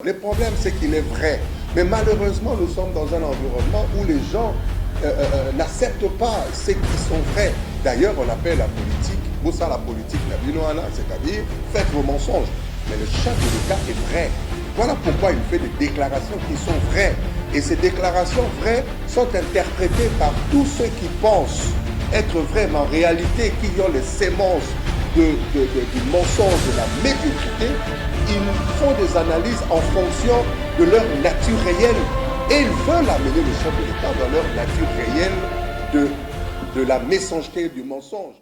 Le problème, c'est qu'il est vrai. Mais malheureusement, nous sommes dans un environnement où les gens n'acceptent pas ce qui sont vrais. D'ailleurs, on appelle la politique, Moussa la politique, c'est-à-dire faites vos mensonges. Mais le chef de l'État est vrai. Voilà pourquoi il fait des déclarations qui sont vraies. Et ces déclarations vraies sont interprétées par tous ceux qui pensent être vrais, mais en réalité qui ont les sémences du mensonge, de la médiocrité. Ils font des analyses en fonction de leur nature réelle et ils veulent amener le chef de l'État dans leur nature réelle de la messagerie du mensonge.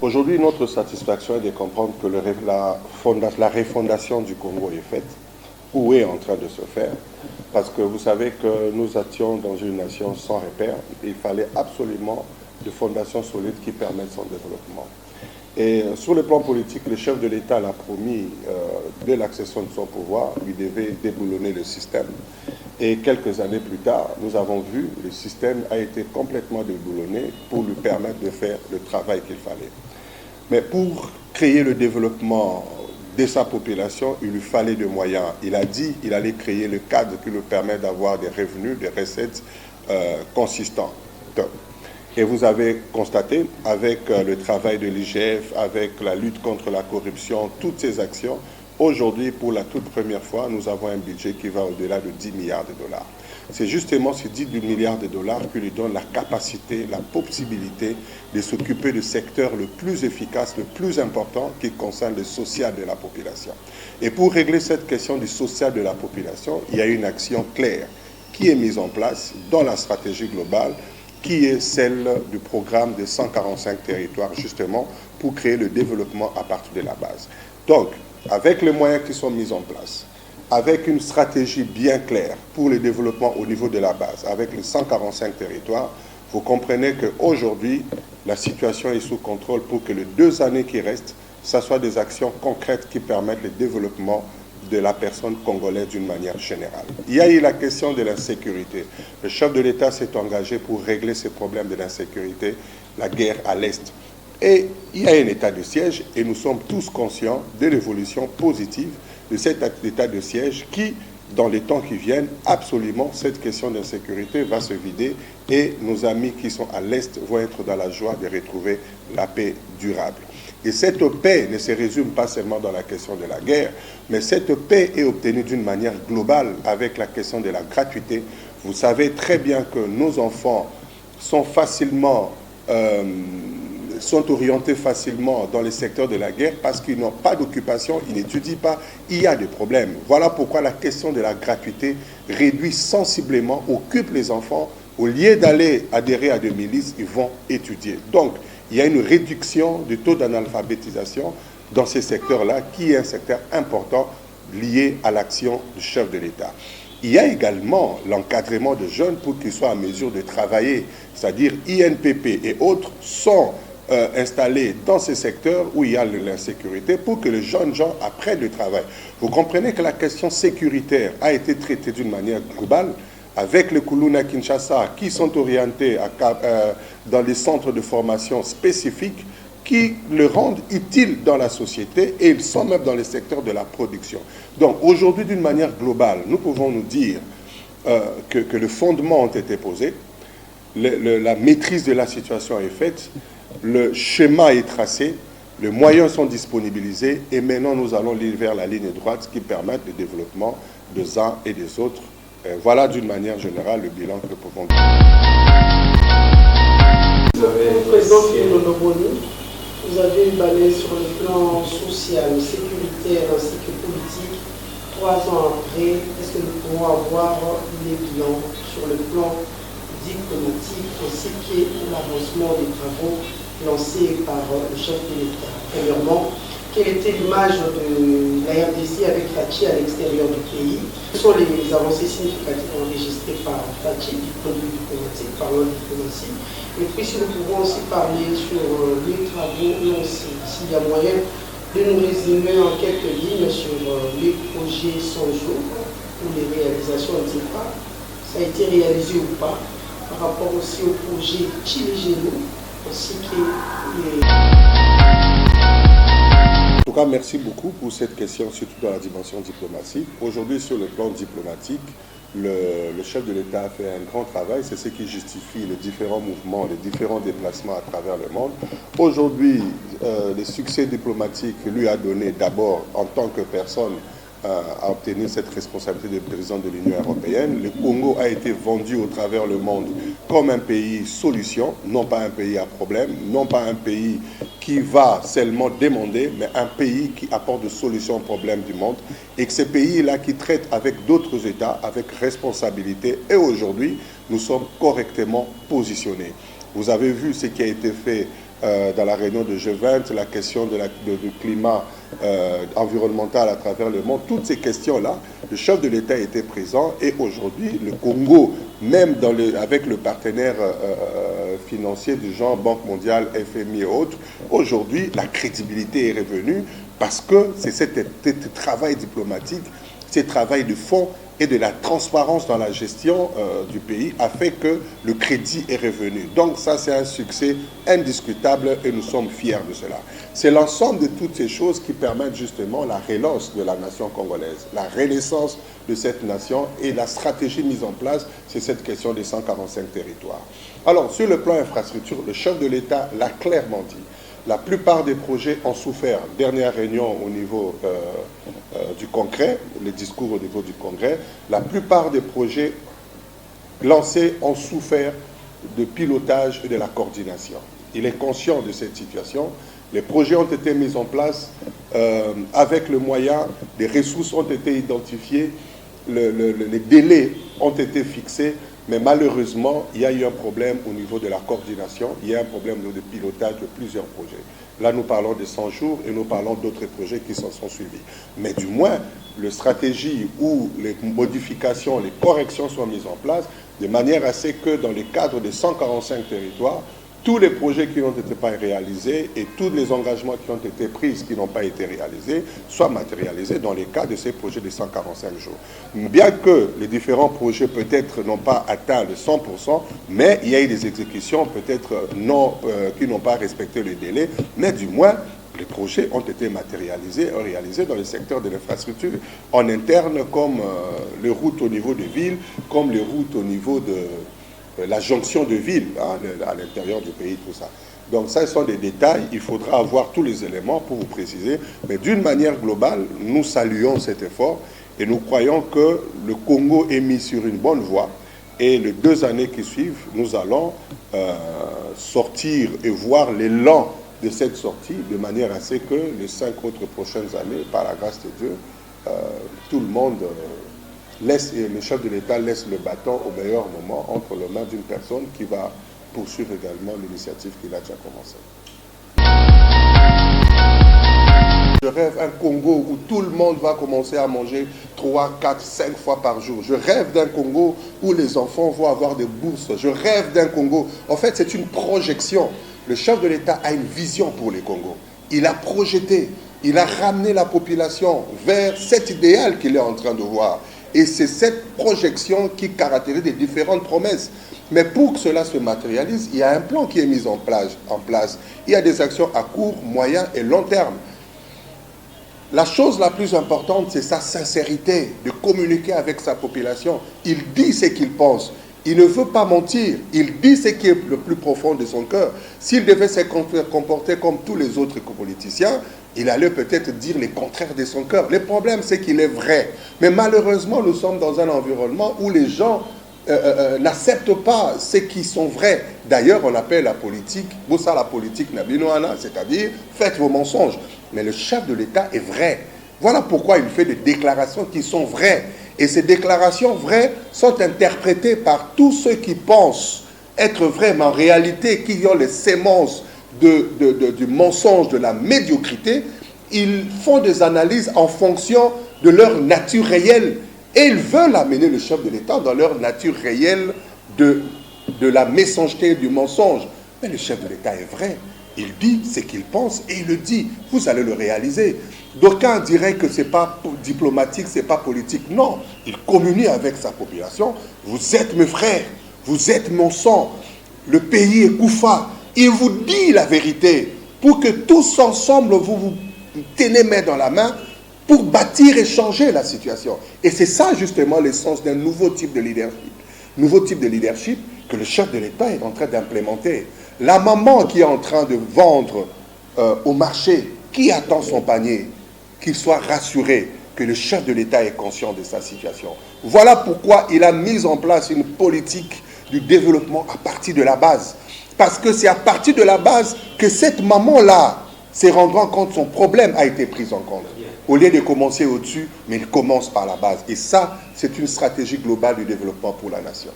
Aujourd'hui, notre satisfaction est de comprendre que la refondation du Congo est faite ou est en train de se faire, parce que vous savez que nous étions dans une nation sans repère. Il fallait absolument de fondations solides qui permettent son développement. Et sur le plan politique, le chef de l'État l'a promis dès l'accession de son pouvoir, lui devait déboulonner le système. Et quelques années plus tard, nous avons vu que le système a été complètement déboulonné pour lui permettre de faire le travail qu'il fallait. Mais pour créer le développement de sa population, il lui fallait des moyens. Il a dit qu'il allait créer le cadre qui lui permet d'avoir des revenus, des recettes consistantes. Et vous avez constaté, avec le travail de l'IGF, avec la lutte contre la corruption, toutes ces actions, aujourd'hui, pour la toute première fois, nous avons un budget qui va au-delà de 10 milliards de dollars. C'est justement ces 10 milliards de dollars qui lui donnent la capacité, la possibilité de s'occuper du secteur le plus efficace, le plus important qui concerne le social de la population. Et pour régler cette question du social de la population, il y a une action claire qui est mise en place dans la stratégie globale, qui est celle du programme de 145 territoires, justement, pour créer le développement à partir de la base. Donc, avec les moyens qui sont mis en place, avec une stratégie bien claire pour le développement au niveau de la base, avec les 145 territoires, vous comprenez qu'aujourd'hui, la situation est sous contrôle pour que les 2 années qui restent, ce soit des actions concrètes qui permettent le développement de la personne congolaise d'une manière générale. Il y a eu la question de l'insécurité. Le chef de l'État s'est engagé pour régler ces problèmes de l'insécurité, la guerre à l'Est. Et il y a un état de siège et nous sommes tous conscients de l'évolution positive de cet état de siège qui, dans les temps qui viennent, absolument, cette question d'insécurité va se vider et nos amis qui sont à l'Est vont être dans la joie de retrouver la paix durable. Et cette paix ne se résume pas seulement dans la question de la guerre, mais cette paix est obtenue d'une manière globale avec la question de la gratuité. Vous savez très bien que nos enfants sont sont orientés facilement dans le secteur de la guerre parce qu'ils n'ont pas d'occupation, ils n'étudient pas, il y a des problèmes. Voilà pourquoi la question de la gratuité réduit sensiblement, occupe les enfants. Au lieu d'aller adhérer à des milices, ils vont étudier. Donc, il y a une réduction du taux d'analphabétisation dans ces secteurs-là, qui est un secteur important lié à l'action du chef de l'État. Il y a également l'encadrement de jeunes pour qu'ils soient en mesure de travailler, c'est-à-dire INPP et autres sont installés dans ces secteurs où il y a l'insécurité pour que les jeunes gens apprennent le travail. Vous comprenez que la question sécuritaire a été traitée d'une manière globale avec les Kuluna Kinshasa qui sont orientés dans les centres de formation spécifiques qui le rendent utile dans la société et ils sont même dans le secteur de la production. Donc aujourd'hui, d'une manière globale, nous pouvons nous dire que les fondements ont été posés, la maîtrise de la situation est faite, le schéma est tracé, les moyens sont disponibilisés et maintenant nous allons aller vers la ligne droite qui permet le développement des uns et des autres. Voilà d'une manière générale le bilan que nous pouvons faire. Président Philomène Loboni, vous avez balayé sur le plan social, sécuritaire ainsi que politique. 3 ans après, est-ce que nous pouvons avoir les bilans sur le plan diplomatique ainsi que l'avancement des travaux lancés par le chef de l'État? Premièrement, quelle était l'image de la RDC avec Fachi à l'extérieur du pays? Quelles sont les avancées significatives enregistrées par Fachi du point de vue diplomatique, parlant de diplomatie? Et puis si nous pouvons aussi parler sur les travaux lancés, s'il y a moyen de nous résumer en quelques lignes sur les projets 100 jours ou les réalisations, on ne sait pas, ça a été réalisé ou pas, par rapport aussi au projet Chili Géno, ainsi que les... En tout cas, merci beaucoup pour cette question, surtout dans la dimension diplomatique. Aujourd'hui, sur le plan diplomatique, le chef de l'État a fait un grand travail. C'est ce qui justifie les différents mouvements, les différents déplacements à travers le monde. Aujourd'hui, le succès diplomatique lui a donné d'abord, en tant que personne, à obtenir cette responsabilité de président de l'Union européenne. Le Congo a été vendu au travers le monde comme un pays solution, non pas un pays à problème, non pas un pays qui va seulement demander, mais un pays qui apporte des solutions aux problèmes du monde, et que ces pays-là qui traitent avec d'autres États, avec responsabilité, et aujourd'hui, nous sommes correctement positionnés. Vous avez vu ce qui a été fait dans la réunion de G20, la question du climat environnemental à travers le monde, toutes ces questions-là, le chef de l'État était présent et aujourd'hui, le Congo, même avec le partenaire financier du genre Banque mondiale, FMI et autres, aujourd'hui, la crédibilité est revenue parce que c'est ce travail diplomatique, ce travail de fond et de la transparence dans la gestion du pays a fait que le crédit est revenu. Donc ça, c'est un succès indiscutable et nous sommes fiers de cela. C'est l'ensemble de toutes ces choses qui permettent justement la relance de la nation congolaise, la renaissance de cette nation et la stratégie mise en place, c'est cette question des 145 territoires. Alors, sur le plan infrastructure, le chef de l'État l'a clairement dit. La plupart des projets ont souffert. Dernière réunion au niveau du Congrès, les discours au niveau du Congrès, la plupart des projets lancés ont souffert de pilotage et de la coordination. Il est conscient de cette situation. Les projets ont été mis en place avec le moyen, des ressources ont été identifiées, les délais ont été fixés, mais malheureusement, il y a eu un problème au niveau de la coordination, il y a un problème de pilotage de plusieurs projets. Là, nous parlons de 100 jours et nous parlons d'autres projets qui s'en sont suivis. Mais du moins, la stratégie où les modifications, les corrections sont mises en place, de manière à ce que dans le cadre des 145 territoires, tous les projets qui n'ont été pas réalisés et tous les engagements qui ont été pris, qui n'ont pas été réalisés, soient matérialisés dans les cas de ces projets de 145 jours. Bien que les différents projets peut-être n'ont pas atteint le 100%, mais il y a eu des exécutions peut-être qui n'ont pas respecté le délai, mais du moins, les projets ont été matérialisés, réalisés dans le secteur de l'infrastructure, en interne comme les routes au niveau des villes, comme les routes au niveau de la jonction de villes à l'intérieur du pays, tout ça. Donc ça, ce sont des détails, il faudra avoir tous les éléments pour vous préciser, mais d'une manière globale, nous saluons cet effort et nous croyons que le Congo est mis sur une bonne voie et les 2 années qui suivent, nous allons sortir et voir l'élan de cette sortie de manière à ce que les 5 autres prochaines années, par la grâce de Dieu, tout le monde... le chef de l'État laisse le bâton au meilleur moment entre les mains d'une personne qui va poursuivre également l'initiative qu'il a déjà commencée. Je rêve d'un Congo où tout le monde va commencer à manger 3, 4, 5 fois par jour. Je rêve d'un Congo où les enfants vont avoir des bourses. Je rêve d'un Congo. En fait, c'est une projection. Le chef de l'État a une vision pour les Congos. Il a projeté, il a ramené la population vers cet idéal qu'il est en train de voir. Et c'est cette projection qui caractérise les différentes promesses. Mais pour que cela se matérialise, il y a un plan qui est mis en place. Il y a des actions à court, moyen et long terme. La chose la plus importante, c'est sa sincérité, de communiquer avec sa population. Il dit ce qu'il pense. Il ne veut pas mentir. Il dit ce qui est le plus profond de son cœur. S'il devait se comporter comme tous les autres politiciens, il allait peut-être dire les contraires de son cœur. Le problème, c'est qu'il est vrai. Mais malheureusement, nous sommes dans un environnement où les gens n'acceptent pas ce qui sont vrais. D'ailleurs, on appelle la politique, ça la politique Nabinoana, c'est-à-dire faites vos mensonges. Mais le chef de l'État est vrai. Voilà pourquoi il fait des déclarations qui sont vraies. Et ces déclarations vraies sont interprétées par tous ceux qui pensent être vrais, mais en réalité qui ont les sémences du mensonge, de la médiocrité. Ils font des analyses en fonction de leur nature réelle. Et ils veulent amener le chef de l'État dans leur nature réelle de la mensongerie, du mensonge. Mais le chef de l'État est vrai. Il dit ce qu'il pense et il le dit. Vous allez le réaliser. D'aucuns diraient que ce n'est pas diplomatique, ce n'est pas politique. Non, il communie avec sa population. Vous êtes mes frères, vous êtes mon sang. Le pays est Koufa. Il vous dit la vérité pour que tous ensemble vous tenaient main dans la main pour bâtir et changer la situation. Et c'est ça justement l'essence d'un nouveau type de leadership. Nouveau type de leadership que le chef de l'État est en train d'implémenter. La maman qui est en train de vendre au marché, qui attend son panier, qu'il soit rassuré que le chef de l'État est conscient de sa situation. Voilà pourquoi il a mis en place une politique du développement à partir de la base. Parce que c'est à partir de la base que cette maman-là s'est rendant compte que son problème a été pris en compte. Au lieu de commencer au-dessus, mais il commence par la base. Et ça, c'est une stratégie globale du développement pour la nation.